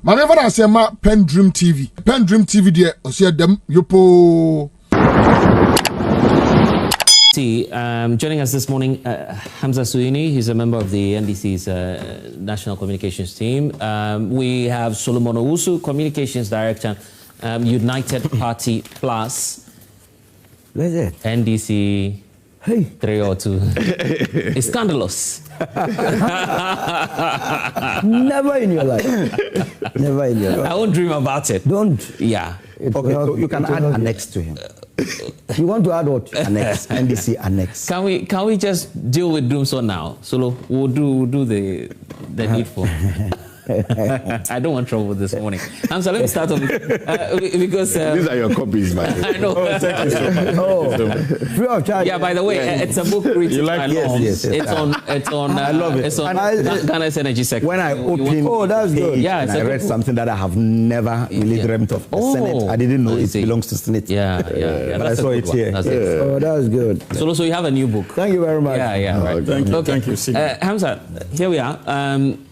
Maneva na sema PENDREAM TV. PENDREAM TV de osia dem yopo. Joining us this morning, Hanza Suini. He's a member of the NDC's National Communications team. We have Solomon Owusu, Communications Director, United Party Plus. Where's it? NDC. Hey. 3 or 2. It's scandalous. Never in your life. Never in your life. I won't dream about it. Don't. Yeah. Okay, so you can add annex to him. You want to add what? Annex. NDC annex. Can we just deal with Dumsor now? So we'll do the needful. I don't want trouble this morning. So let me start off because these are your copies, man. I know. Oh, thank you so much. Free of charge. Yeah, by the way, it's a book written by yes. It's on. I love it. It's on Ghana's energy sector. When I opened, that's good. Yeah, I read something that I have never really dreamt of. The Senate. I didn't know it belongs to Senate. Yeah. But I saw it here. Oh, that's good. So you have a new book. Thank you very much. Yeah. Right. Thank you. Okay. Thank you. Hamza, here we are.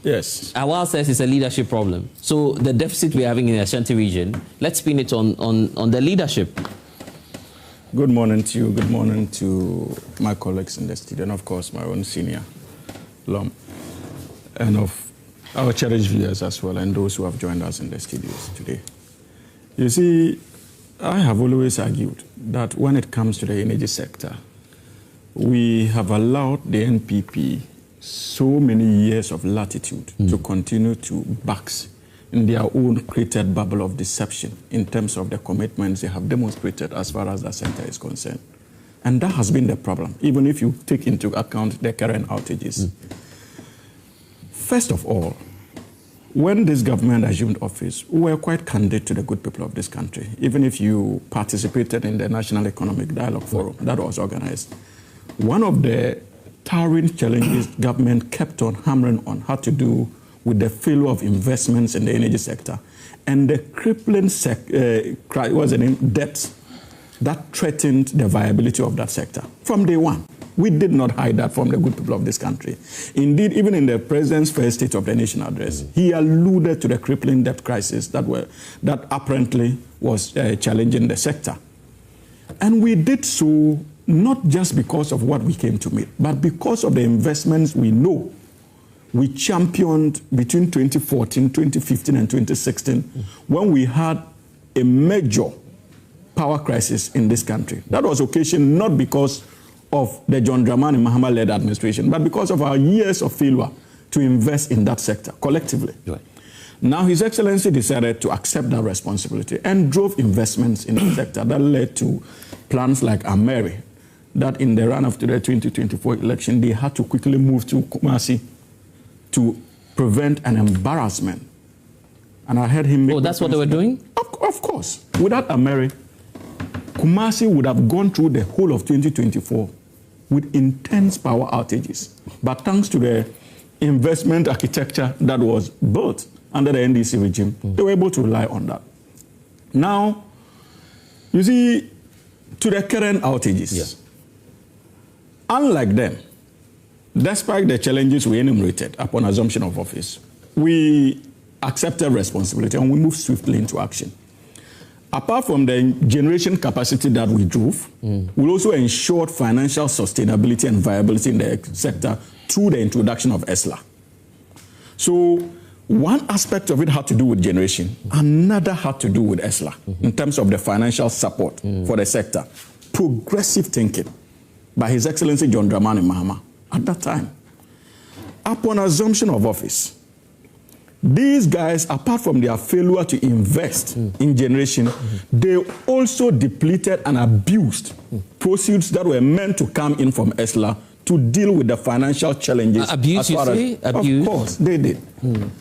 Yes. Awal says it's a leadership problem. So the deficit we're having in the Ashanti region, let's spin it on the leadership. Good morning to you. Good morning to my colleagues in the studio, and of course my own senior Lom, and of our cherished viewers as well, and those who have joined us in the studios today. You see, I have always argued that when it comes to the energy sector, we have allowed the NPP so many years of latitude to continue to box in their own created bubble of deception in terms of the commitments they have demonstrated as far as the center is concerned. And that has been the problem, even if you take into account the current outages. First of all, when this government assumed office, we were quite candid to the good people of this country, even if you participated in the National Economic Dialogue Forum that was organized. One of the towering challenges government kept on hammering on had to do with the failure of investments in the energy sector and the crippling debt that threatened the viability of that sector from day one. We did not hide that from the good people of this country. Indeed, even in the president's first State of the Nation address, he alluded to the crippling debt crisis that apparently was challenging the sector. And we did so not just because of what we came to meet, but because of the investments we know we championed between 2014, 2015, and 2016, when we had a major power crisis in this country. That was occasioned not because of the John Dramani Mahama-led administration, but because of our years of failure to invest in that sector collectively. Right. Now, His Excellency decided to accept that responsibility and drove investments in the sector that led to plans like Ameri, that in the run-up to the 2024 election, they had to quickly move to Kumasi to prevent an embarrassment. And I heard him make... Oh, that's what they were doing? Of course. Without Ameri, Kumasi would have gone through the whole of 2024 with intense power outages. But thanks to the investment architecture that was built under the NDC regime, they were able to rely on that. Now, you see, to the current outages, unlike them, despite the challenges we enumerated upon assumption of office, we accepted responsibility and we moved swiftly into action. Apart from the generation capacity that we drove, we also ensured financial sustainability and viability in the sector through the introduction of ESLA. So one aspect of it had to do with generation, another had to do with ESLA in terms of the financial support for the sector. Progressive thinking by His Excellency John Dramani Mahama at that time. Upon assumption of office, these guys, apart from their failure to invest in generation, they also depleted and abused proceeds that were meant to come in from ESLA to deal with the financial challenges. Abuse, you say? Of course, they did.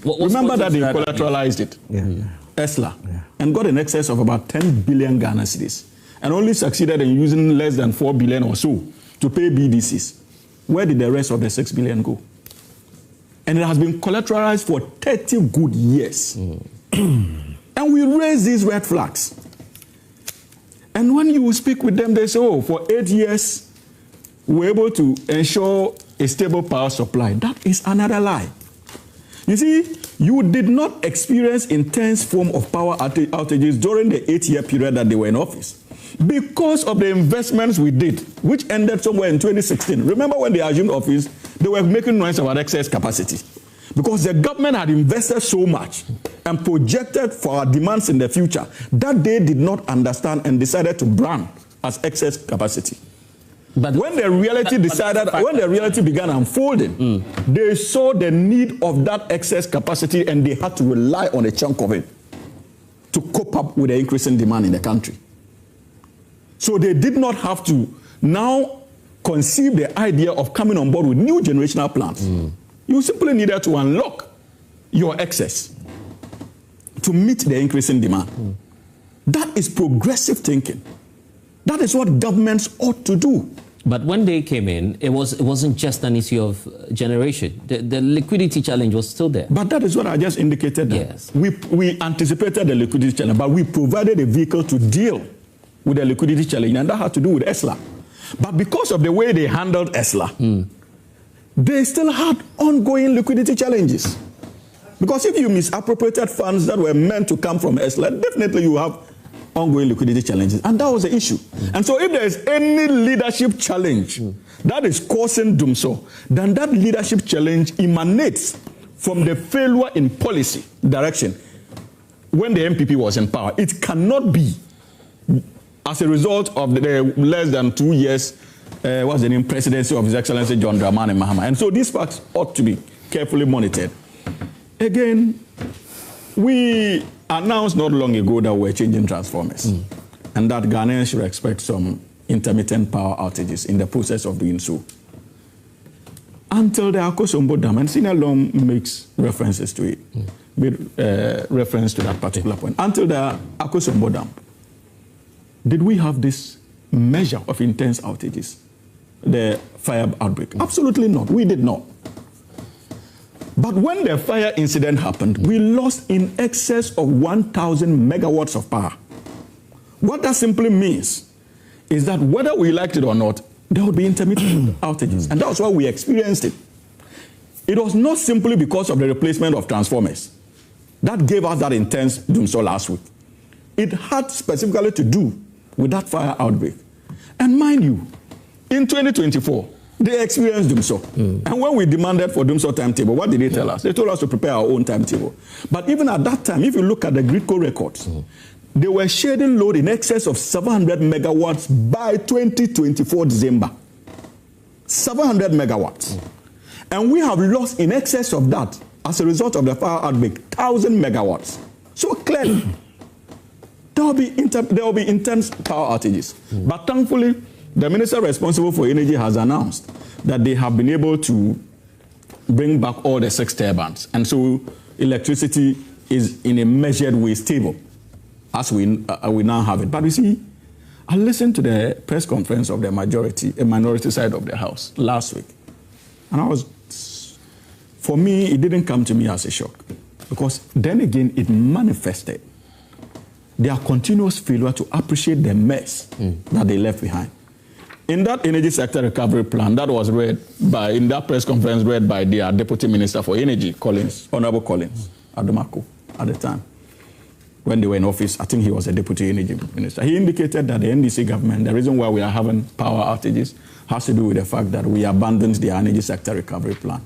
Remember that they collateralized it, ESLA, and got in excess of about 10 billion Ghana cedis, and only succeeded in using less than 4 billion or so to pay BDCs. Where did the rest of the 6 billion go? And it has been collateralized for 30 good years. And we raise these red flags. And when you speak with them, they say, oh, for 8 years, we're able to ensure a stable power supply. That is another lie. You see, You did not experience intense form of power outages during the 8-year period that they were in office because of the investments we did, which ended somewhere in 2016. Remember when they assumed office, they were making noise about excess capacity because the government had invested so much and projected for our demands in the future that they did not understand and decided to brand as excess capacity. But when the reality began unfolding, they saw the need of that excess capacity and they had to rely on a chunk of it to cope up with the increasing demand in the country. So they did not have to now conceive the idea of coming on board with new generational plants. You simply needed to unlock your excess to meet the increasing demand. That is progressive thinking. That is what governments ought to do. But when they came in, it wasn't just an issue of generation. The liquidity challenge was still there. But that is what I just indicated. Yes. We anticipated the liquidity challenge, but we provided a vehicle to deal with the liquidity challenge, and that had to do with ESLA. But because of the way they handled ESLA, they still had ongoing liquidity challenges. Because if you misappropriated funds that were meant to come from ESLA, definitely you have ongoing liquidity challenges. And that was the issue. And so if there is any leadership challenge that is causing Dumsor, then that leadership challenge emanates from the failure in policy direction when the MPP was in power. It cannot be as a result of the less than 2 years what's the name, presidency of His Excellency John Dramani Mahama. And so these facts ought to be carefully monitored. Again, we announced not long ago that we're changing transformers and that Ghanaians should expect some intermittent power outages in the process of doing so. Until the Akosombo Dam, and Senior Law makes references to it, with reference to that particular point. Until the Akosombo Dam, did we have this measure of intense outages, the fire outbreak? Absolutely not. We did not. But when the fire incident happened, we lost in excess of 1,000 megawatts of power. What that simply means is that whether we liked it or not, there would be intermittent outages. And that's why we experienced it. It was not simply because of the replacement of transformers that gave us that intense Dumsor last week. It had specifically to do with that fire outbreak. And mind you, in 2024, they experienced Dumsor. And when we demanded for Dumsor timetable, what did they tell us? They told us to prepare our own timetable. But even at that time, if you look at the Gridco records, they were shading load in excess of 700 megawatts by 2024 December. 700 megawatts. And we have lost in excess of that as a result of the fire outbreak, 1,000 megawatts. So clearly, there will be intense power outages. But thankfully, the minister responsible for energy has announced that they have been able to bring back all the 6 turbines. And so electricity is in a measured way stable as we now have it. But you see, I listened to the press conference of the minority side of the House last week. And for me, it didn't come to me as a shock. Because then again, it manifested their continuous failure to appreciate the mess that they left behind. In that energy sector recovery plan that was in that press conference read by their Deputy Minister for Energy, Honorable Collins Adomako, at the time, when they were in office, I think he was a Deputy Energy Minister. He indicated that the NDC government, the reason why we are having power outages has to do with the fact that we abandoned their energy sector recovery plan.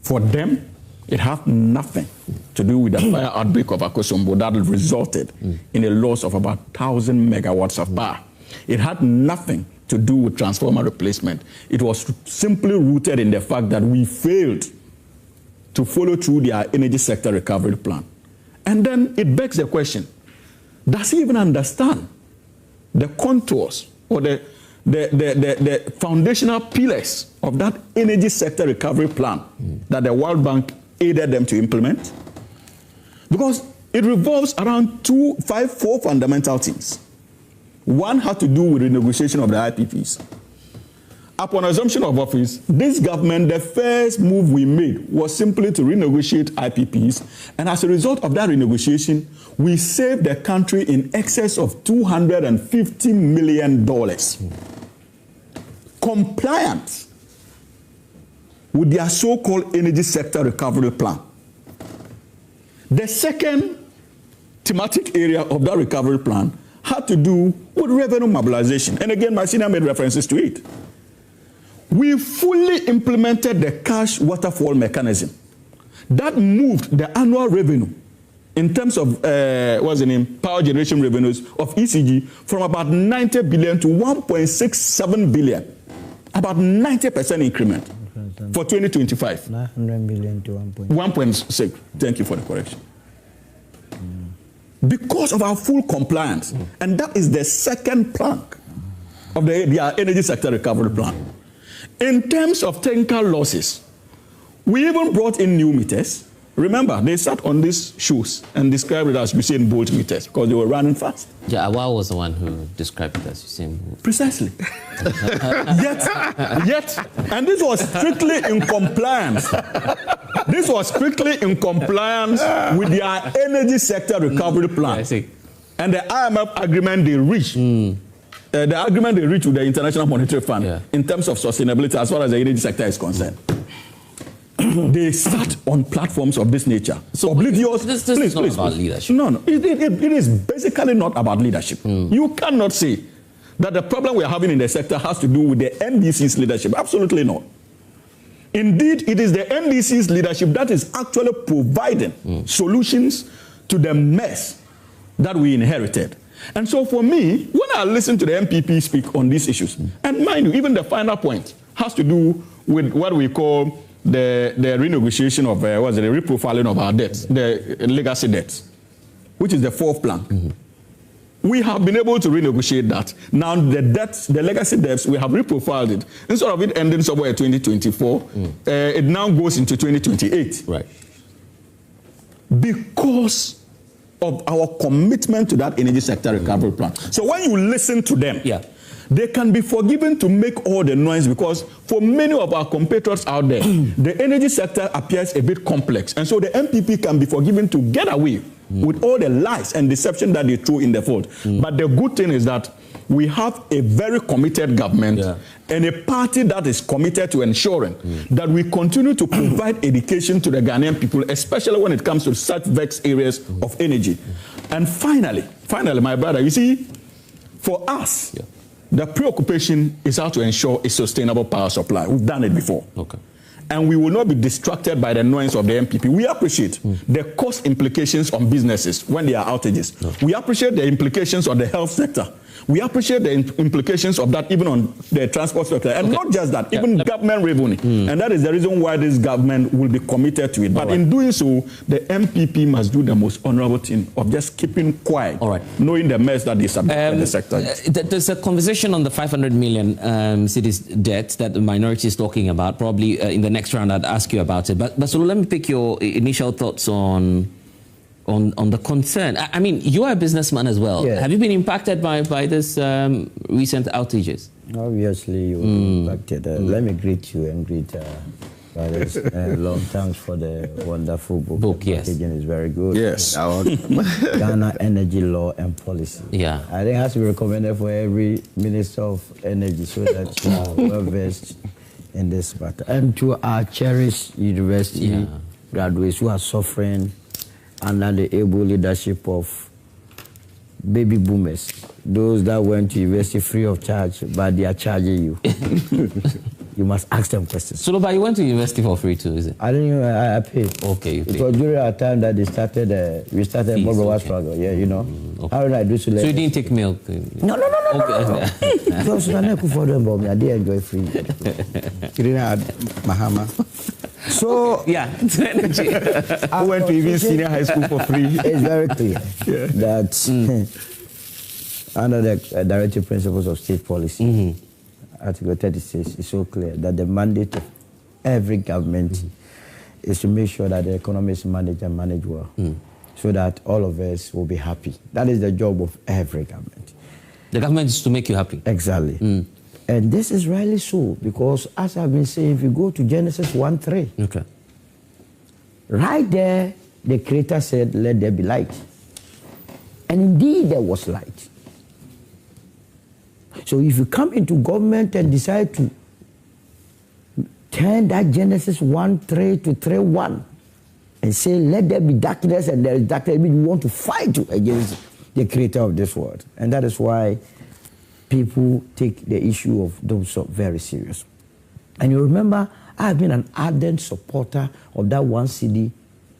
For them, it had nothing to do with the fire outbreak of Akosombo that resulted in a loss of about 1,000 megawatts of power. It had nothing to do with transformer replacement. It was simply rooted in the fact that we failed to follow through their energy sector recovery plan. And then it begs the question, does he even understand the contours or the foundational pillars of that energy sector recovery plan that the World Bank aided them to implement? Because it revolves around four fundamental things. One had to do with renegotiation of the IPPs. Upon assumption of office, this government, the first move we made was simply to renegotiate IPPs. And as a result of that renegotiation, we saved the country in excess of $250 million. Compliant with their so-called energy sector recovery plan. The second thematic area of that recovery plan had to do with revenue mobilization. And again, my senior made references to it. We fully implemented the cash waterfall mechanism that moved the annual revenue in terms of power generation revenues of ECG from about 90 billion to 1.67 billion, about 90% increment for 2025. 900 billion to 1.6. Thank you for the correction. Because of our full compliance, and that is the second plank of the energy sector recovery plan. In terms of technical losses, we even brought in new meters. Remember, they sat on these shoes and described it as Usain Bolt meters because they were running fast. Yeah, Awal was the one who described it as Usain Bolt. Precisely. yet, and this was strictly in compliance. This was strictly in compliance with their energy sector recovery plan. I see. And the IMF agreement they reached. The agreement they reached with the International Monetary Fund in terms of sustainability as far as the energy sector is concerned. They sat on platforms of this nature. So oblivious. This is not about leadership. No. It is basically not about leadership. You cannot say that the problem we are having in the sector has to do with the NDC's leadership. Absolutely not. Indeed, it is the NDC's leadership that is actually providing solutions to the mess that we inherited. And so for me, when I listen to the MPP speak on these issues, and mind you, even the final point has to do with what we call the renegotiation of, the reprofiling of our debts, the legacy debts, which is the fourth plank. We have been able to renegotiate that. Now the debts, the legacy debts, we have reprofiled it. Instead of it ending somewhere in 2024, it now goes into 2028. Right. Because of our commitment to that energy sector recovery plan. So when you listen to them, they can be forgiven to make all the noise because for many of our compatriots out there, the energy sector appears a bit complex. And so the MPP can be forgiven to get away with all the lies and deception that they threw in the fold. But the good thing is that we have a very committed government and a party that is committed to ensuring that we continue to provide education to the Ghanaian people, especially when it comes to such vexed areas of energy. And finally, my brother, you see, for us, the preoccupation is how to ensure a sustainable power supply. We've done it before. Okay. And we will not be distracted by the noise of the MPP. We appreciate the cost implications on businesses when there are outages. We appreciate the implications on the health sector. We appreciate the implications of that even on the transport sector. And not just that, even government revenue. And that is the reason why this government will be committed to it. But in doing so, the MPP must do the most honorable thing of just keeping quiet, knowing the mess that they submit in the sector. There's a conversation on the 500 million cities debt that the minority is talking about. Probably in the next round I'd ask you about it. But so let me pick your initial thoughts on the concern. I mean, you are a businessman as well. Have you been impacted by this recent outages? Obviously, you were impacted. Let me greet you and greet Fathers. Long thanks for the wonderful book. The packaging is very good. Yes. Our Ghana Energy Law and Policy. Yeah. I think it has to be recommended for every Minister of Energy so that you are well versed in this matter. And to our cherished university graduates who are suffering under the able leadership of baby boomers, those that went to university free of charge, but they are charging you. You must ask them questions. So, but you went to university for free too, is it? I didn't know, I paid. Okay, you paid. It was during our time that they started, we started Bobo struggle, you know. How did I do so? So you didn't take milk? No. I did enjoy free. You didn't have Mahama. So, I went to even senior high school for free. It's very clear that under the directive principles of state policy, Article 36 is so clear that the mandate of every government is to make sure that the economy is managed and managed well, so that all of us will be happy. That is the job of every government. The government is to make you happy. Exactly. And this is really so, because as I've been saying, if you go to Genesis 1:3, right there, the Creator said, "Let there be light." And indeed, there was light. So if you come into government and decide to turn that Genesis 1:3 to 3:1 and say, let there be darkness and there is darkness. We want to fight against the creator of this world. And that is why people take the issue of Dumsor very serious. And you remember, I have been an ardent supporter of that 1 cedi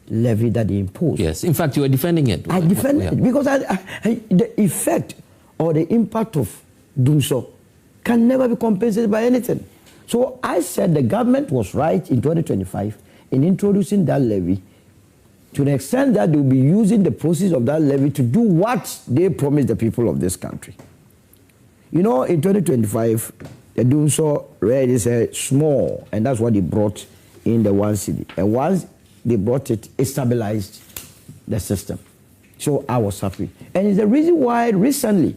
levy that they imposed. Yes, in fact, you were defending it. I defended it because the effect or the impact of Dumsor can never be compensated by anything. So I said the government was right in 2025 in introducing that levy to the extent that they will be using the proceeds of that levy to do what they promised the people of this country. You know, in 2025, the Dumsor rate is small, and that's what they brought in the 1 cedi. And once they brought it, it stabilized the system. So I was happy. And it's the reason why recently,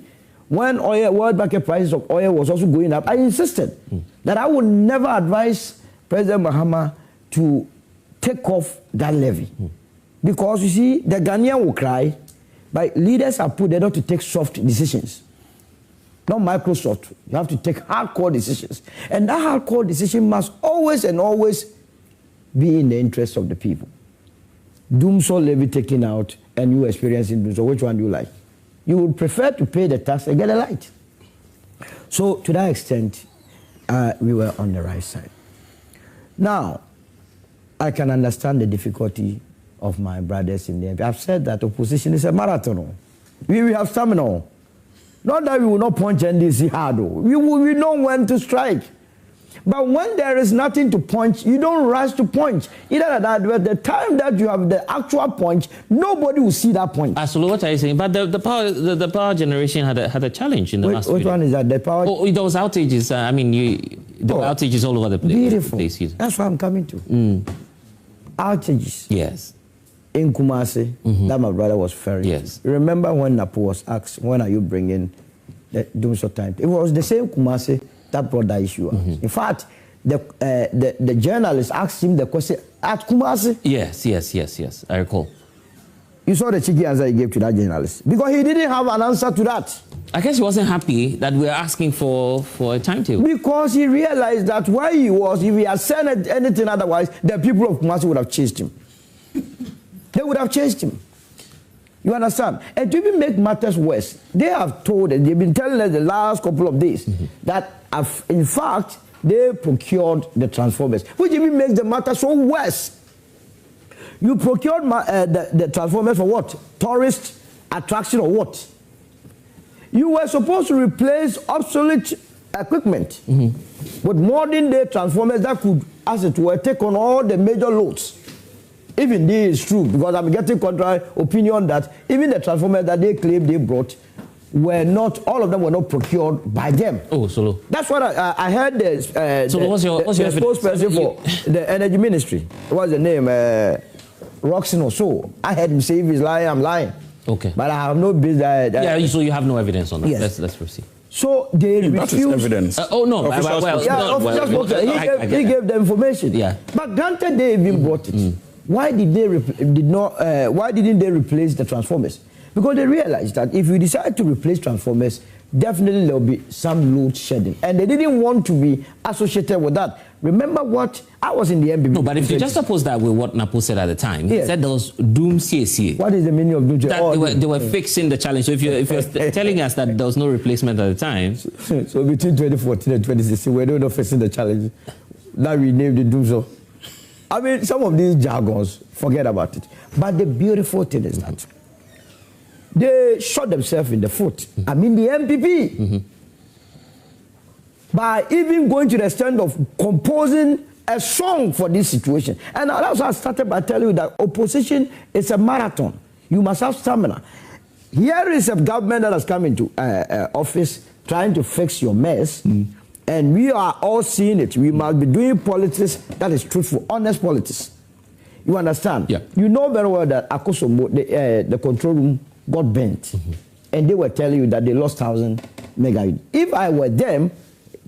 when world market prices of oil was also going up, I insisted that I would never advise President Mahama to take off that levy. Because, you see, the Ghanaian will cry, but leaders are put there not to take soft decisions. Not Microsoft. You have to take hardcore decisions. And that hardcore decision must always and always be in the interest of the people. Dumsor levy taken out and you experiencing Dumsor, which one do you like? You would prefer to pay the tax and get a light. So to that extent, we were on the right side. Now, I can understand the difficulty of my brothers in the MP. I've said that opposition is a marathon. We have stamina. Not that we will not punch NDC hard. We know when to strike. But when there is nothing to punch, you don't rush to punch. Either that, but the time that you have the actual punch, nobody will see that point. So what are you saying? But the power generation had a challenge in the last. Which one is that? The power. Oh, those outages. There were outages all over the place. Beautiful. That's what I'm coming to. Outages. Yes. In Kumasi, that my brother was ferrying. Yes. Remember when Napo was asked, when are you bringing the Dumsor time? It was the same Kumasi that brought that issue out. In fact, the journalist asked him the question at Kumasi. Yes. I recall. You saw the cheeky answer he gave to that journalist. Because he didn't have an answer to that. I guess he wasn't happy that we were asking for a timetable. Because he realized that where he was, if he had said anything otherwise, the people of Kumasi would have chased him. They would have chased him. You understand? And to even make matters worse, they have told us, they've been telling us the last couple of days that, in fact, they procured the transformers, which even makes the matter so worse. You procured the transformers for what? Tourist attraction or what? You were supposed to replace obsolete equipment with modern day transformers that could, as it were, take on all the major loads. Even this is true, because I'm getting contrary opinion that even the transformers that they claim they brought were not, all of them were not procured by them. Oh, Solo. That's what I heard what's your spokesperson for the energy ministry. What's the name? Roxin or so. I heard him say if he's lying, I'm lying. Okay. But I have no business. So you have no evidence on that. Yes. Let's proceed. So they refused. That is evidence. He gave the information. Yeah. But granted, they even brought it. Why didn't they replace the transformers? Because they realized that if you decide to replace transformers, definitely there will be some load shedding. And they didn't want to be associated with that. Remember what? I was in the MBB. No, but if you just oppose that with what Napo said at the time, he said there was doom CACA. What is the meaning of doom CACA? They were fixing the challenge. So if you're telling us that there was no replacement at the time. So between 2014 and 2016, we're not fixing the challenge. Now we named it Dumsor. I mean, some of these jargons, forget about it. But the beautiful thing is that they shot themselves in the foot. I mean, the MPP. By even going to the extent of composing a song for this situation. And that's why I started by telling you that opposition is a marathon. You must have stamina. Here is a government that has come into office trying to fix your mess. And we are all seeing it. We must be doing politics that is truthful, honest politics. You understand? Yeah. You know very well that Akosomo, the control room got bent. And they were telling you that they lost 1,000 megawatt. If I were them,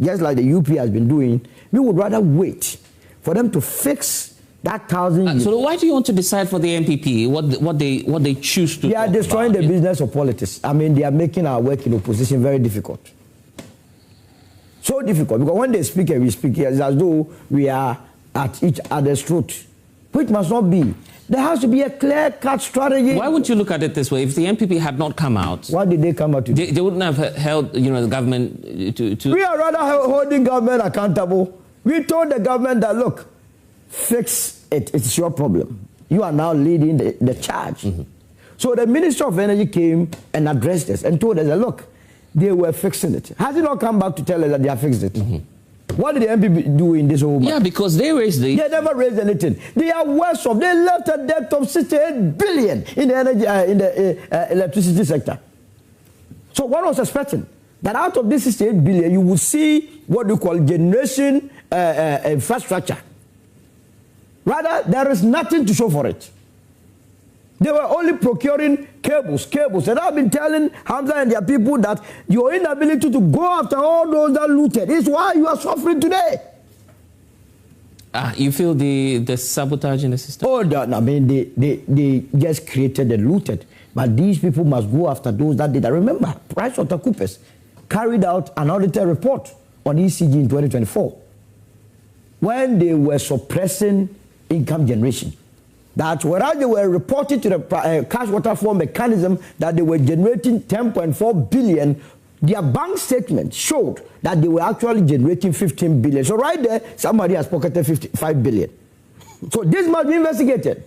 just like the UP has been doing, we would rather wait for them to fix that 1,000. So why do you want to decide for the MPP what they choose to? They are destroying the business of politics. I mean, they are making our work in opposition very difficult. So difficult, because when they speak and we speak, it's as though we are at each other's throat, which must not be. There has to be a clear-cut strategy. Why wouldn't you look at it this way? If the NPP had not come out, why did they come out to they wouldn't have held, the government to... We are rather holding government accountable. We told the government that, look, fix it. It's your problem. You are now leading the charge. So the Minister of Energy came and addressed us and told us that, look, they were fixing it. Has it not come back to tell us that they have fixed it? What did the MPP do in this whole matter? Yeah, because they raised the... They never raised anything. They are worse off. They left a debt of 68 billion in the energy, in the electricity sector. So one was expecting that out of this 68 billion, you would see what we call generation infrastructure. Rather, there is nothing to show for it. They were only procuring cables. And I've been telling Hanza and their people that your inability to go after all those that looted is why you are suffering today. You feel the sabotage in the system? Oh, no, I mean, they just created the looted. But these people must go after those that did. I remember, PricewaterhouseCoopers carried out an audited report on ECG in 2024 when they were suppressing income generation. That whereas they were reporting to the cash waterfall mechanism that they were generating 10.4 billion, their bank statement showed that they were actually generating 15 billion. So right there, somebody has pocketed 55 billion. So this must be investigated.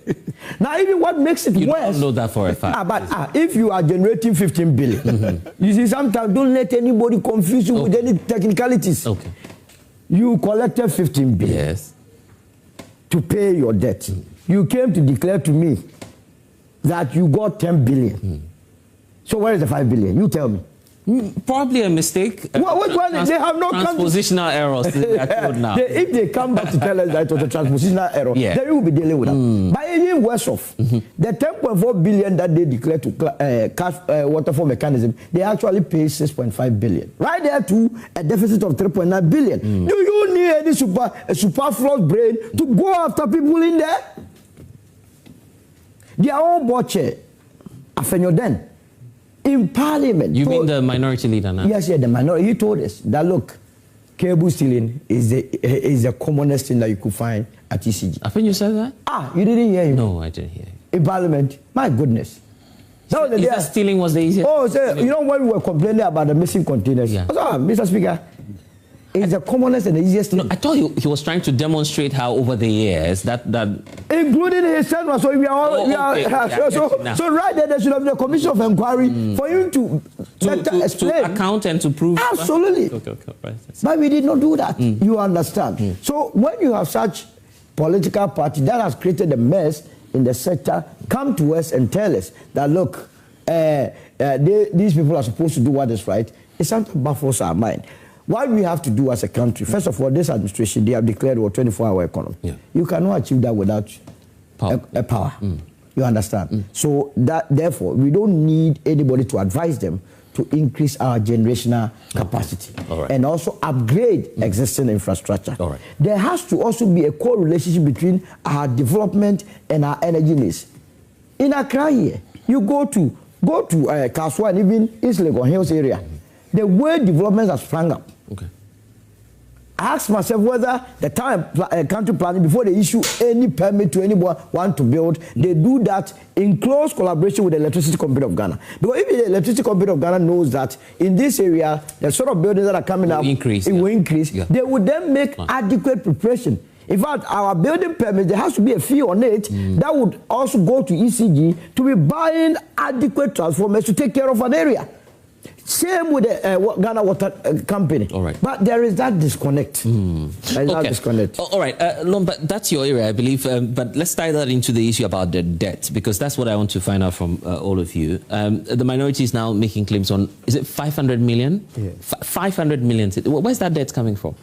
Now, even what makes it worse... You don't know that for a fact. But if you are generating 15 billion, you see, sometimes don't let anybody confuse you with any technicalities. Okay. You collected 15 billion. Yes. To pay your debt. You came to declare to me that you got 10 billion. So where is the 5 billion? You tell me. Probably a mistake. Which one? They have not come to... Transpositional errors. Now. If they come back to tell us that it was a transpositional error, then we will be dealing with that. But even worse off, the 10.4 billion that they declared to cash waterfall mechanism, they actually pay 6.5 billion. Right there too, a deficit of 3.9 billion. Do you need any superfluous brain to go after people in there? Their own butcher, Afenyoden, in Parliament. You mean the minority leader now? Yes, the minority. He told us that, look, cable stealing is the commonest thing that you could find at ECG. I think you said that? You didn't hear him? No, I didn't hear him. In Parliament? My goodness. So that stealing was the easiest? Oh, so, you know when we were complaining about the missing containers? Yeah. Mr. Speaker, it's the commonest and the easiest thing. No, I thought he was trying to demonstrate how over the years that including his son, so we are all so right there should have been a commission of inquiry for him to explain, to account and to prove. Absolutely. Okay, right. But we did not do that. You understand? So when you have such political party that has created a mess in the sector, come to us and tell us that, look, these people are supposed to do what is right. It sometimes baffles our mind. What we have to do as a country, first of all, this administration, they have declared a 24-hour economy. Yeah. You cannot achieve that without power. You understand? So therefore, we don't need anybody to advise them to increase our generational capacity and also upgrade existing infrastructure. There has to also be a correlation between our development and our energy needs. In Accra here, you go to Kaswa and even East Legon Hills area, the way developments have sprung up. I ask myself whether the country planning, before they issue any permit to anyone want to build, they do that in close collaboration with the Electricity Company of Ghana. Because if the Electricity Company of Ghana knows that in this area, the sort of buildings that are coming up, it will increase, they would then make adequate preparation. In fact, our building permit, there has to be a fee on it that would also go to ECG to be buying adequate transformers to take care of an area. Same with the Ghana Water Company. But there is that disconnect. That disconnect. All right, Lomba, that's your area, I believe. But let's tie that into the issue about the debt, because that's what I want to find out from all of you. The minority is now making claims on, is it 500 million? Yeah. 500 million. Where's that debt coming from?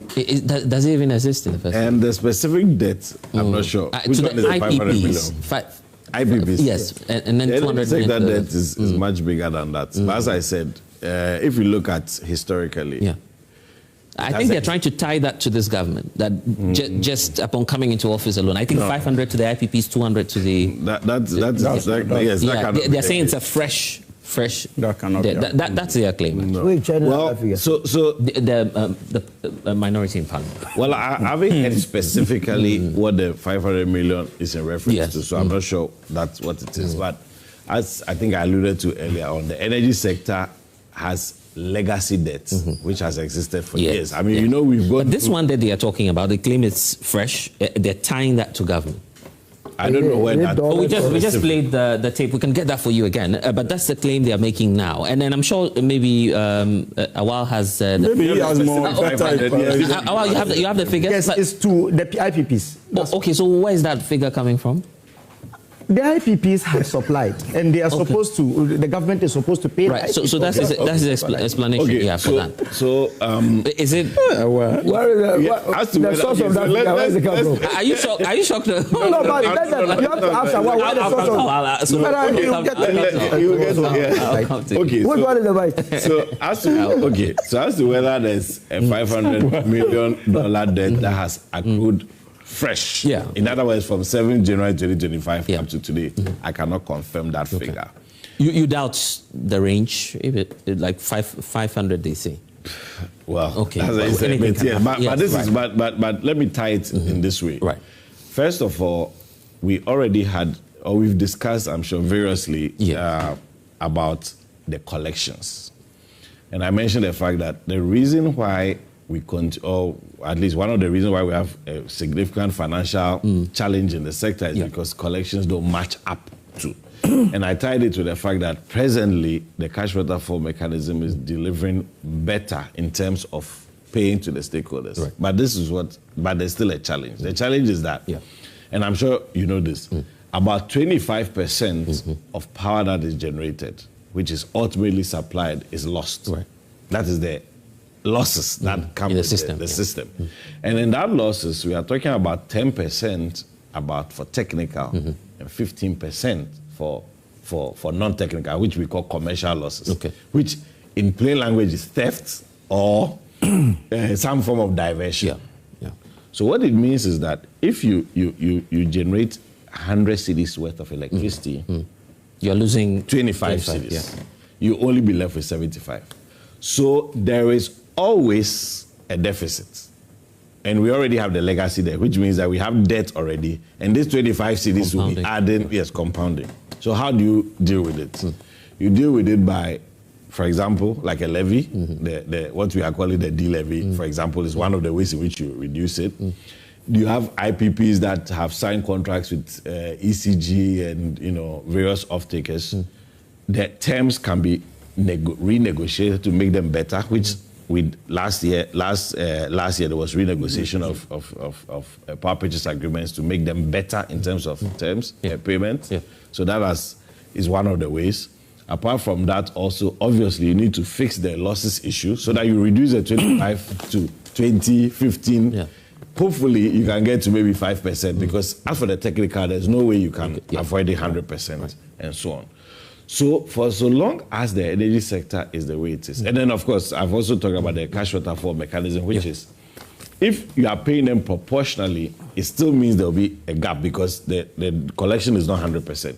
Does it even exist in the first place? And the specific debt, I'm not sure. Which one is the 500 million? IPPs. Yes, and then 200 million. That debt is much bigger than that. But as I said, if you look at historically... I think they're trying to tie that to this government, that just upon coming into office alone. I think 500 to the IPPs, 200 to the... Yes, they're saying it's a fresh fresh. That cannot be. That's their claim. No. Wait, China, Well, Africa. so The minority in parliament. well, I haven't heard specifically what the 500 million is in reference Yes. to, so I'm not sure that's what it is. But as I think I alluded to earlier on, the energy sector has legacy debt, which has existed for years. I mean, you know, we've got... But this one that they are talking about, they claim it's fresh. They're tying that to government. I don't know when that... Oh, we just played the tape. We can get that for you again. But that's the claim they are making now. And then I'm sure maybe Awal has... Maybe he has more. Awal, you have the figure? Yes, it's to the IPPs. Oh, okay, so where is that figure coming from? The IPPs have supplied, and they are supposed to. The government is supposed to pay. Right. So that's the explanation you have for that. So is it? The source of that figure, where is it come from? Are you shocked? Are you shocked? No, but you have to ask where the source of. Okay. Which one is the right? So as to whether there's a $500 million debt that has accrued fresh. Yeah. In other words, from 7 January 2025 up to today, I cannot confirm that figure. You doubt the range, if it like 500, they say. Well, okay. But let me tie it in this way. Right. First of all, we already had, or we've discussed, I'm sure, variously about the collections. And I mentioned the fact that the reason why we or at least one of the reasons why we have a significant financial challenge in the sector is because collections don't match up to. And I tied it to the fact that presently the cash waterfall mechanism is delivering better in terms of paying to the stakeholders. Right. But there's still a challenge. The challenge is that, and I'm sure you know this, about 25% of power that is generated, which is ultimately supplied, is lost. Right. That is the losses that come with the system. And in that losses, we are talking about 10% for technical and 15% for non-technical, which we call commercial losses, which in plain language is theft or some form of diversion. So what it means is that if you generate 100 cedis worth of electricity, you're losing 25 cedis. You only be left with 75. So there is always a deficit. And we already have the legacy there, which means that we have debt already. And this 25 cedis will be adding, compounding. So how do you deal with it? You deal with it by, for example, like a levy, what we are calling the D-levy, for example, is one of the ways in which you reduce it. You have IPPs that have signed contracts with ECG and various off-takers. The terms can be renegotiated to make them better, which last year there was renegotiation of power purchase agreements to make them better in terms of terms, payment. So that is one of the ways. Apart from that, also, obviously, you need to fix the losses issue so that you reduce the 25 to 20, 15. Hopefully, you can get to maybe 5% because as for the technical, there's no way you can avoid it 100% and so on. So for so long as the energy sector is the way it is, and then of course I've also talked about the cash waterfall mechanism, which is if you are paying them proportionally, it still means there will be a gap because the collection is not 100%.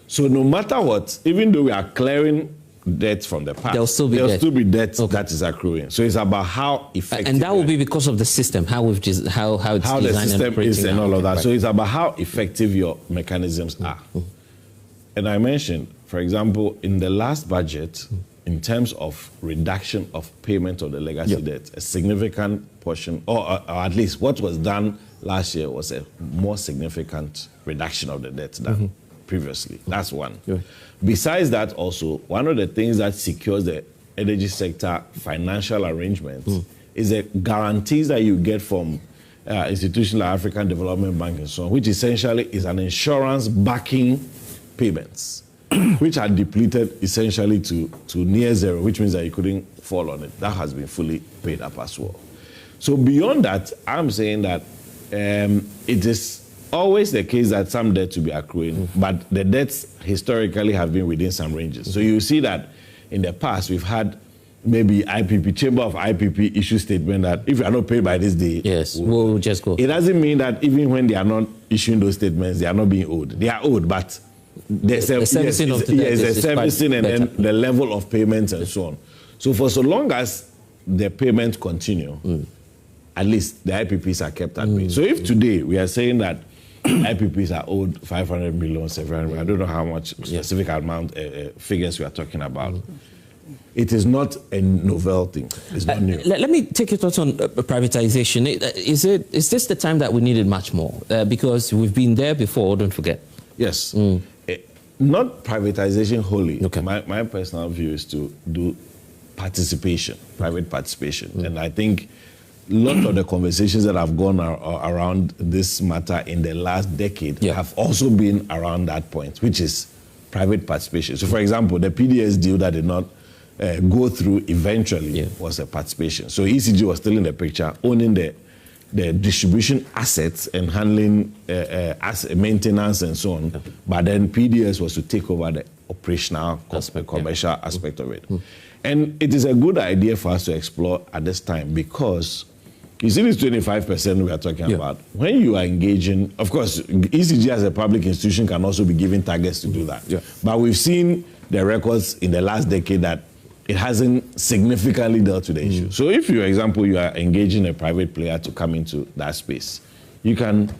So no matter what, even though we are clearing debt from the past, there'll still be debt that is accruing. So it's about how effective, and that will be because of the system, how it's the system is and all of that. So it's about how effective your mechanisms are. And I mentioned, for example, in the last budget, in terms of reduction of payment of the legacy debt, a significant portion, or at least what was done last year was a more significant reduction of the debt than previously. That's one. Besides that, also, one of the things that secures the energy sector financial arrangements is the guarantees that you get from institutions like African Development Bank and so on, which essentially is an insurance backing payments, which are depleted essentially to near zero, which means that you couldn't fall on it. That has been fully paid up as well. So beyond that, I'm saying that it is always the case that some debt to be accruing, but the debts historically have been within some ranges. So you see that in the past, we've had maybe Chamber of IPP issue statement that if you are not paid by this day, we'll just go. It doesn't mean that even when they are not issuing those statements, they are not being owed. They are owed, but the servicing of the debt yes, the is servicing and better. then the level of payments and so on. So for so long as the payments continue, at least the IPPs are kept at bay. So if today we are saying that IPPs are owed 500 million, 700 million, I don't know how much specific amount figures we are talking about. It is not a novel thing. It's not new. Let me take your thoughts on privatization. Is this the time that we needed much more? Because we've been there before, don't forget. Yes. Not privatization wholly. Okay. My personal view is to do participation, private participation. And I think a lot of the conversations that have gone around this matter in the last decade have also been around that point, which is private participation. So, for example, the PDS deal that did not go through eventually was a participation. So ECG was still in the picture, owning the distribution assets and handling maintenance and so on. But then PDS was to take over the operational, commercial aspect of it. And it is a good idea for us to explore at this time because you see this 25% we are talking about. When you are engaging, of course, ECG as a public institution can also be given targets to do that. But we've seen the records in the last decade that it hasn't significantly dealt with the issue. So if, for example, you are engaging a private player to come into that space, you can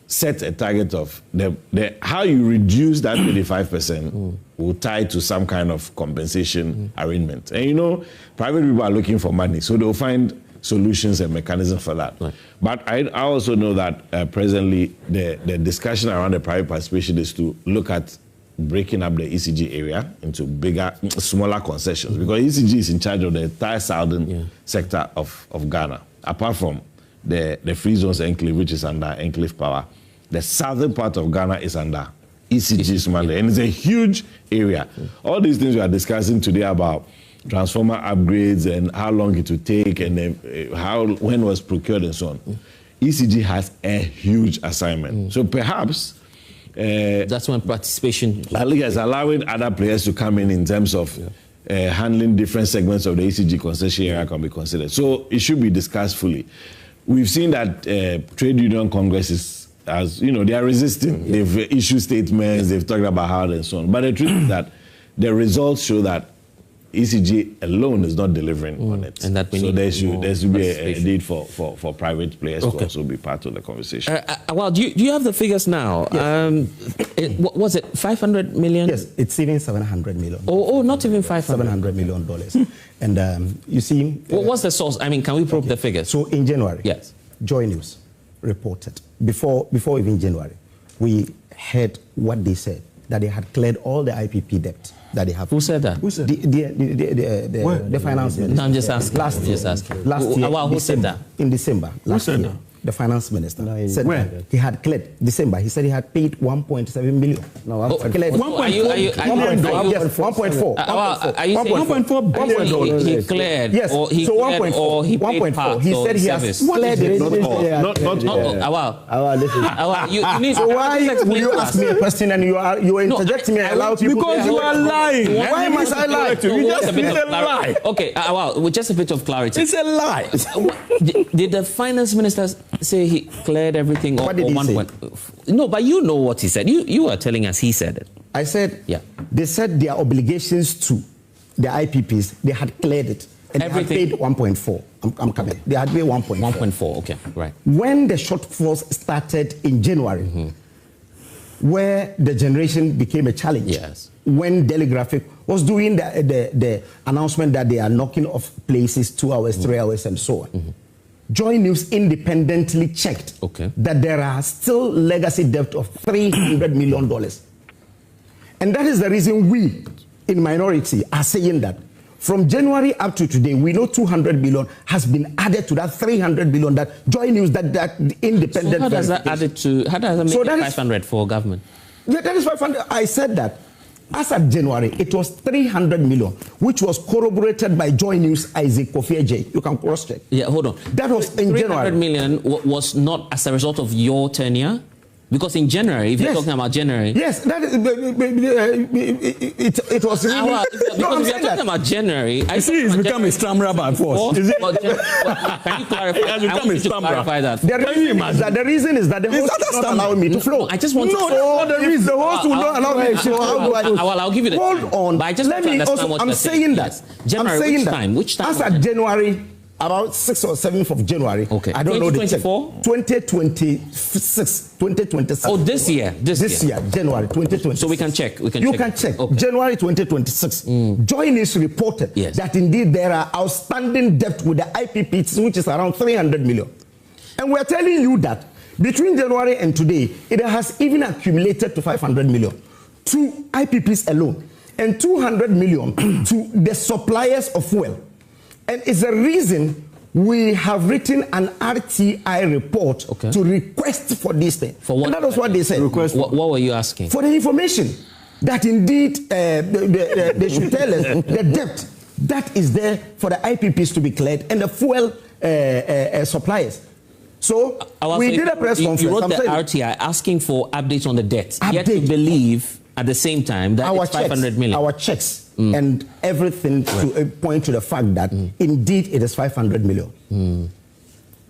set a target of how you reduce that 25% will tie to some kind of compensation arrangement. And you know, private people are looking for money, so they'll find solutions and mechanisms for that. But I also know that presently the discussion around the private participation is to look at breaking up the ECG area into smaller concessions because ECG is in charge of the entire southern sector of Ghana, apart from the free zones enclave, which is under enclave power. The southern part of Ghana is under ECG's mandate, and it's a huge area. All these things we are discussing today about transformer upgrades and how long it will take and when was procured and so on. ECG has a huge assignment. So perhaps that's when participation is allowing other players to come in terms of handling different segments of the ECG concession area can be considered. So it should be discussed fully. We've seen that trade union congresses, as you know, they are resisting. They've issued statements, they've talked about how and so on. But the truth is that the results show that ECG alone is not delivering on it. And that so there should be a need for private players to also be part of the conversation. Well, do you have the figures now? Yes. What was it, 500 million? Yes, it's even 700 million. Oh, not even 500. $700 million. And you see... what's the source? I mean, can we probe the figures? So in January, Joy News reported, before even January, we heard what they said, that they had cleared all the IPP debt that they have. Who said that? Who said the finance minister. No, I'm just asking. Last year. Who said that? In December last year. That? The finance minister said that he had cleared December. He said he had paid 1.7 million. No, cleared 1.4. Are you saying 1.4 billion? He cleared? Yes. Or he so cleared, 1.4. or he paid part. He said he has cleared it. Not all. Awal, you need. So why will you ask me a question and you are interjecting me and allow people? Because you are lying. Why must I lie? You just need a lie. Okay, Awal, with just a bit of clarity. It's a lie. Did the finance minister say he cleared everything? What did he say? No, but you know what he said. You are telling us he said it. I said, they said their obligations to the IPPs, they had cleared it. And everything. They had paid 1.4. I'm coming. They had paid 1.4. 1.4, okay, right. When the shortfalls started in January, where the generation became a challenge, when Telegraphic was doing the announcement that they are knocking off places 2 hours, 3 hours, and so on. Joy News independently checked that there are still legacy debt of $300 million. And that is the reason we, in minority, are saying that from January up to today, we know 200 billion has been added to that 300 billion that Joy News, that independent. So how does that add it to? How does that make it 500 for government? Yeah, that is 500. I said that. As of January, it was 300 million, which was corroborated by Joy News Isaac Kofi J. You can cross-check. Yeah, hold on. That was in 300 January. 300 million was not as a result of your tenure? Because in January, if you're talking about January... Yes, that is, it was really... Because if you're talking about January... I see it's become a stammerer by force. Is it? Can you clarify? I want you to clarify that. The reason is that the host is not allowing me to flow. I just want to... No, the reason the host will not allow me to flow. How do I... Well, I'll give you the Hold on. But I just want to understand what I'm saying that. January, which time? As at January... About 6th or 7th of January. Okay. I don't know the 2024? 2026. Oh, this year. This year, January 2026. So we can check. You can check. Okay. January 2026. Join is reported that indeed there are outstanding debt with the IPPs, which is around 300 million. And we're telling you that between January and today, it has even accumulated to 500 million to IPPs alone and 200 million to the suppliers of fuel. And it's the reason we have written an RTI report to request for this thing. For what? And that was what they said. What were you asking? For the information that indeed they should tell us the debt that is there for the IPPs to be cleared and the fuel suppliers. So we did a press conference. You wrote the RTI asking for updates on the debt. Yet you believe at the same time that it's 500 million. Our checks and everything to point to the fact that indeed it is 500 million. And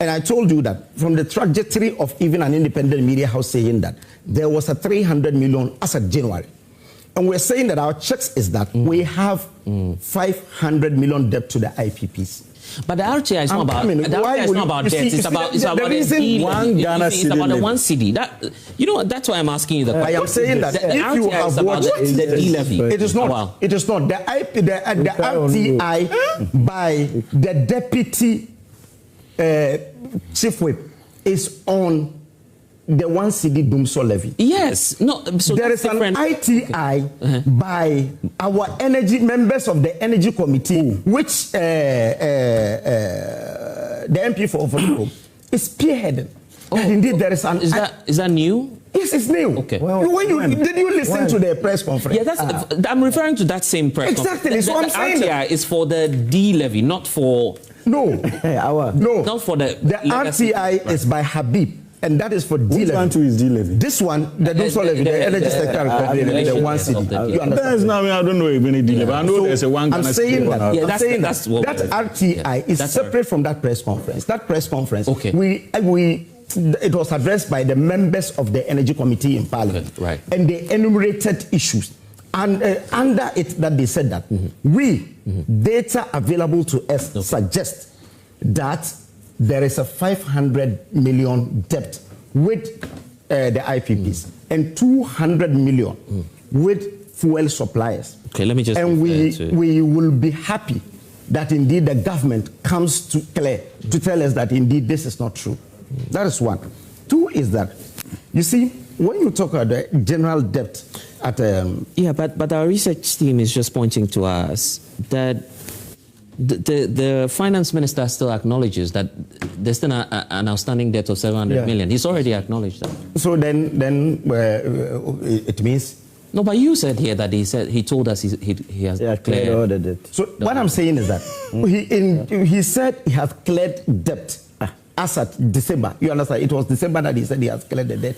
I told you that from the trajectory of even an independent media house saying that there was a 300 million as of January. And we're saying that our checks is that we have 500 million debt to the IPPs. But the RTI is not about debt. It's about the reason one Ghana it's about the one city. That that's why I'm asking you the question. I am saying that if you have watched the D-levy. It is not. Wow. It is not. The RTI by the deputy chief whip is on the one city Dumsor levy. Yes. No. So there is an ITI by our energy members of the energy committee, which the MP for Overlook is spearheaded. And indeed, there is an. Is that new? Yes, it's new. Okay. Well, did you listen to the press conference? Yeah, I'm referring to that same press conference. Exactly. So I'm saying RTI is for the D levy, not for. No. Not for the. The RTI is by Habib. And that is for D levy. Which one is D levy? This one, the Dumsor levy, the energy sector recovery, the one city. You understand? I don't know if any D levy. I know there's a one. I'm saying that. That's that RTI is separate from that press conference. That press conference, it was addressed by the members of the energy committee in Parliament, right? And they enumerated issues. And under it, that they said that data available to us suggest that there is a 500 million debt with the IPPs and 200 million with fuel suppliers. Okay, let me just. And we will be happy that indeed the government comes to clear to tell us that indeed this is not true. That is one. Two is that, you see, when you talk about the general debt at but our research team is just pointing to us that the finance minister still acknowledges that there's still an outstanding debt of 700 million. He's already acknowledged that. So then it means. No, but you said here that he told us he has cleared all the debt. So what I'm saying is that he said he has cleared debt. As at December, you understand? It was December that he said he has cleared the debt,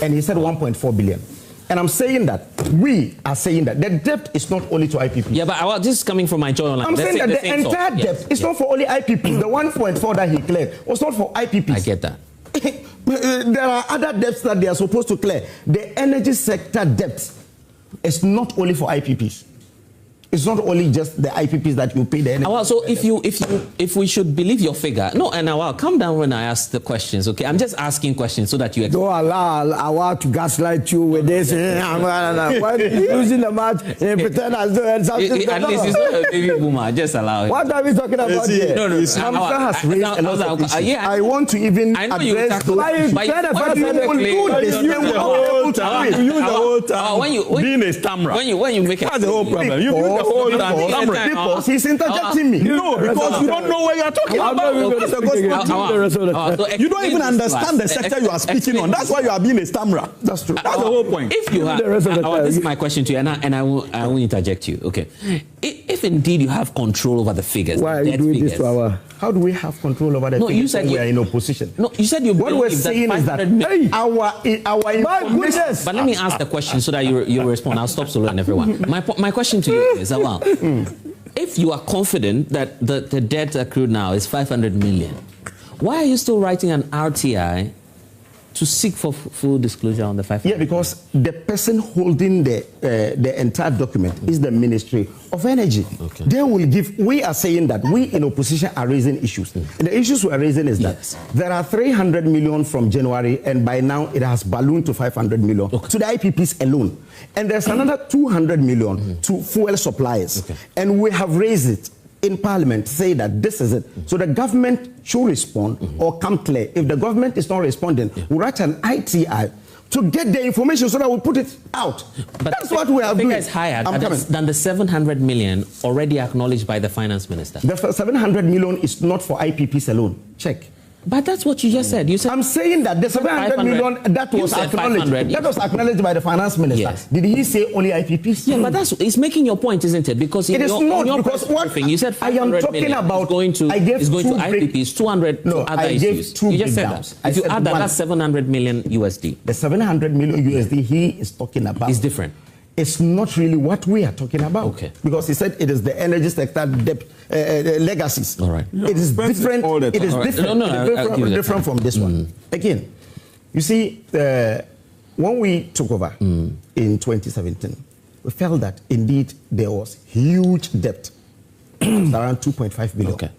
and he said 1.4 billion. And I'm saying that we are saying that the debt is not only to IPP. Yeah, but this is coming from my joy online. I'm saying that the entire debt is not for only IPP. The 1.4 that he cleared was not for IPP. I get that. There are other debts that they are supposed to clear. The energy sector debt is not only for IPPs. It's not only just the IPPs that you pay the energy. Awal, so if we should believe your figure, no, and Awal, come down when I ask the questions, okay? I'm just asking questions so that you. Don't allow Awal to gaslight you with this. When he's losing the match, he pretend as though something. At least he's not a baby boomer. Just allow him. What are we talking about here? No. Hamza has raised a lot of issues. I want to even address those. But you use the whole time. Being a stammerer. When you make it. That's the whole problem. You use the whole time. Because he's interjecting me. No, because you don't know what you're talking about. You don't even understand the sector you are speaking on. That's why you are being a stammerer. That's true. That's the whole point. If you have, this is my question to you, and I will interject you. Okay, if indeed you have control over the figures, why are you doing this to our? How do we have control over the No, figures you said when we are in opposition? No, you said you What we're believe that saying is that 500 million. our information. But let me ask the question so that you respond. I'll stop Solo and everyone. My question to you is, Awal, if you are confident that the debt accrued now is 500 million, why are you still writing an RTI to seek for full disclosure on the 500? Yeah, because the person holding the entire document is the Ministry of Energy. Okay. They will give. We are saying that we in opposition are raising issues. And the issues we are raising is that there are 300 million from January, and by now it has ballooned to 500 million to the IPPs alone. And there's another 200 million to fuel suppliers. Okay. And we have raised it in Parliament, say that this is it. So the government should respond or come clear. If the government is not responding, we write an ITI to get the information so that we put it out. But that's what we are doing. The figure is higher than the 700 million already acknowledged by the finance minister. The 700 million is not for IPPs alone. Check. But that's what you just said. You said I'm saying that the 700 million that was acknowledged. That was acknowledged by the finance minister. Yes. Did he say only IPPs? Yeah, but it's making your point, isn't it? Because it is not, because what briefing, you said I am talking about is going to IPPs, 200 to other issues. You just said that. If you add that, that's 700 million USD. The 700 million USD he is talking about is different. It's not really what we are talking about. Okay. Because he said it is the energy sector debt legacies. All right. It is different. It is different. Different from this one. Again, you see, when we took over in 2017, we felt that indeed there was huge debt, around $2.5 billion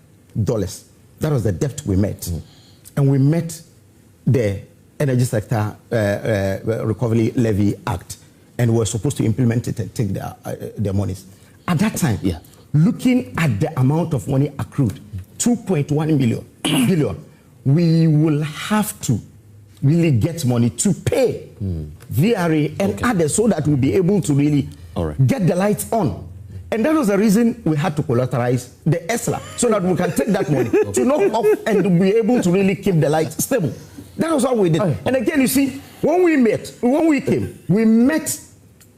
dollars. That was the debt we met, and we met the Energy Sector Recovery Levy Act. And we're supposed to implement it and take their monies. At that time, looking at the amount of money accrued, 2.1 billion, we will have to really get money to pay VRA and others so that we'll be able to really get the lights on. And that was the reason we had to collateralize the ESLA so that we can take that money to knock off and be able to really keep the lights stable. That was what we did. And again, you see, when we came, we met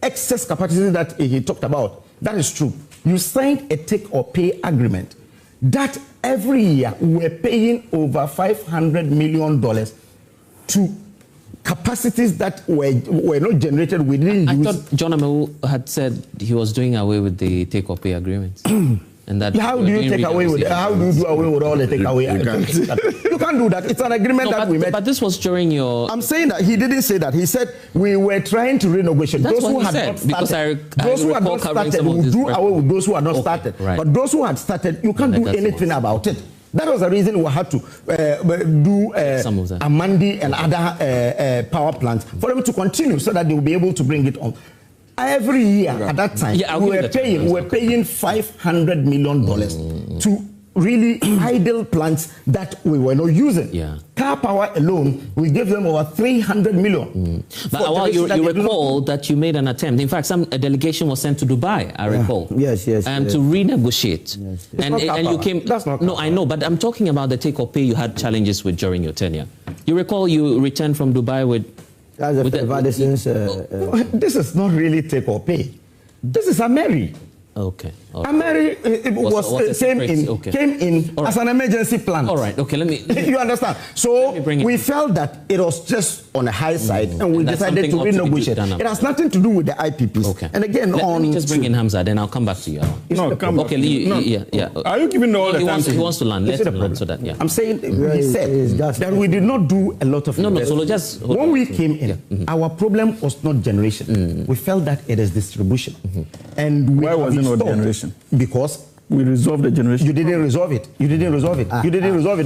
excess capacity that he talked about. That is true. You signed a take or pay agreement that every year we're paying over $500 million to capacities that were not generated. We didn't use. I thought John Amewu had said he was doing away with the take or pay agreements. And that how do you take away with? How do you do away with all the takeaway? You can't do that. It's an agreement that we made. But this was during your. I'm saying that he didn't say that. He said we were trying to renegotiate. That's those what who he had said, not because started. I Those who had not started, we do away with those who had not started. Right. But those who had started, you can't do anything about it. That was the reason we had to do Amandi and other power plants for them to continue so that they will be able to bring it on. Every year at that time, we were paying $500 million to really idle plants that we were not using. Car power alone, we gave them over $300 million. But Awal, you recall that you made an attempt. In fact, a delegation was sent to Dubai, I recall. Yes. To renegotiate. Yes. And you came. That's not. No, I know, but I'm talking about the take or pay you had challenges with during your tenure. You recall you returned from Dubai with. This is not really take or pay. This is a Mary. Okay. Mary came in as an emergency plan. All right. Okay. Let me you understand? So we felt that it was just on the high side, and we decided to renegotiate. It has nothing to do with the IPPs. Okay. And again, let me just bring in Hanza, then I'll come back to you. No, come back. Okay. Yeah. Are you giving all the time? He wants to learn. Let him learn so that. Yeah. I'm saying he said that we did not do a lot of. No. So just when we came in, our problem was not generation. We felt that it is distribution, and why was it not generation? Because we resolved the generation. You didn't resolve it. You didn't resolve it.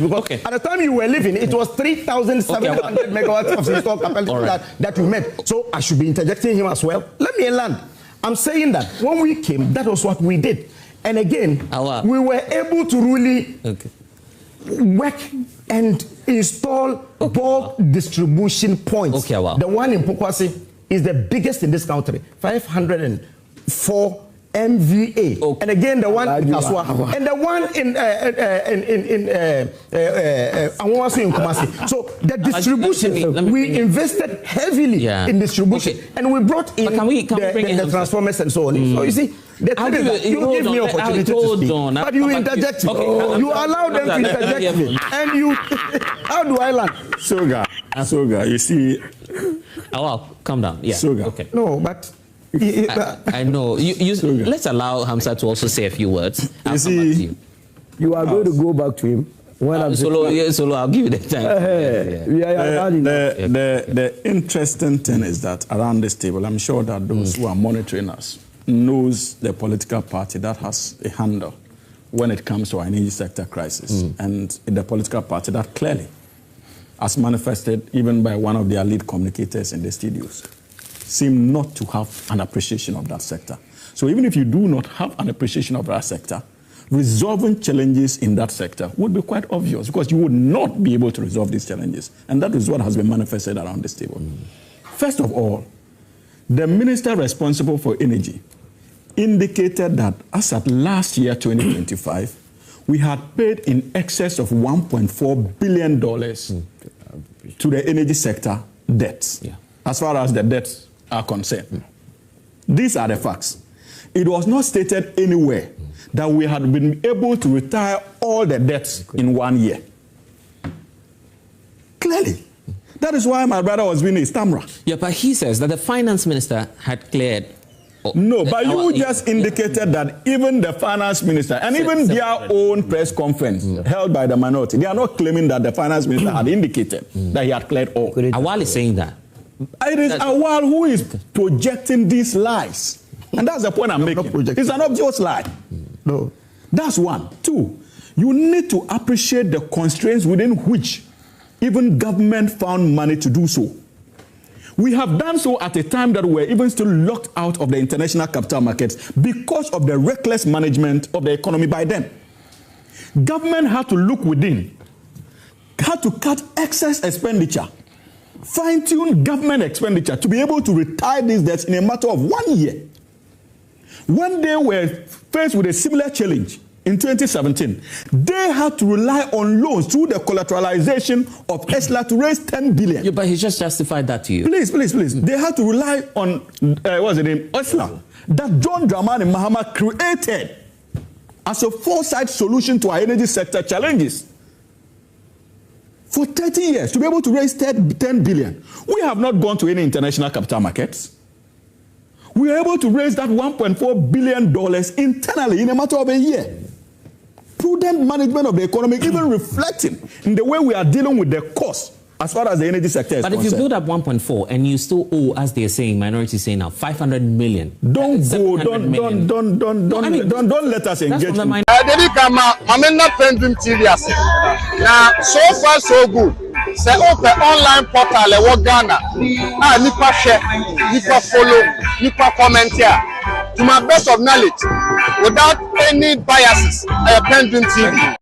Because at the time you were living, it was 3,700 megawatts of installed capacity that you met. So I should be interjecting him as well. Let me land. I'm saying that when we came, that was what we did. And again, we were able to really work and install bulk distribution points. The one in Pokwasi is the biggest in this country. 504 MVA, Okay. and again the one in Kaswa, and the one in Owusu in Kumasi. So the distribution, we invested heavily in distribution, and we brought in the transformers and so on. So you see, the thing is that you give me opportunity to speak, but you interject. You allow them to interject me, and you. How do I learn? Soga, you see. Awal, calm down. Yeah. Soga. Okay. No, but. I know. Let's allow Hanza to also say a few words. You see, you are going to go back to him. Solo, I'll give you the time. The interesting thing is that around this table, I'm sure that those who are monitoring us knows the political party that has a handle when it comes to our energy sector crisis, and the political party that clearly, as manifested even by one of their lead communicators in the studios, seem not to have an appreciation of that sector. So even if you do not have an appreciation of that sector, resolving challenges in that sector would be quite obvious, because you would not be able to resolve these challenges. And that is what has been manifested around this table. First of all, the minister responsible for energy indicated that as at last year, 2025, we had paid in excess of $1.4 billion to the energy sector debts, as far as the debts are concerned. These are the facts. It was not stated anywhere that we had been able to retire all the debts in 1 year. Clearly. That is why my brother was being a stammerer. Yeah, but he says that the finance minister had cleared. No, but you just indicated that even the finance minister and even their own press conference held by the minority, they are not claiming that the finance minister had indicated that he had cleared all. Awal is saying that. It is Awal who is projecting these lies. And that's the point I'm making. It's an obvious lie. No. That's one. Two, you need to appreciate the constraints within which even government found money to do so. We have done so at a time that we're even still locked out of the international capital markets because of the reckless management of the economy by them. Government had to look within, had to cut excess expenditure, fine-tune government expenditure to be able to retire these debts in a matter of 1 year. When they were faced with a similar challenge in 2017, they had to rely on loans through the collateralization of ESLA to raise 10 billion. Yeah, but he just justified that to you. Please. They had to rely on, what's the name? ESLA, that John Dramani Mahama created as a foresight solution to our energy sector challenges. For 30 years, to be able to raise 10 billion. We have not gone to any international capital markets. We were able to raise that $1.4 billion internally in a matter of a year. Prudent management of the economy, even reflecting in the way we are dealing with the cost as far as the energy sector is concerned. But if you build up 1.4 and you still owe, as they're saying, minority saying now, 500 million. Don't let us engage. PENDREAM TV. Now, so far so good. Say open online portal e Ghana. Nipa share, nipa follow, nipa comment here. To my best of knowledge, without any biases, PENDREAM TV.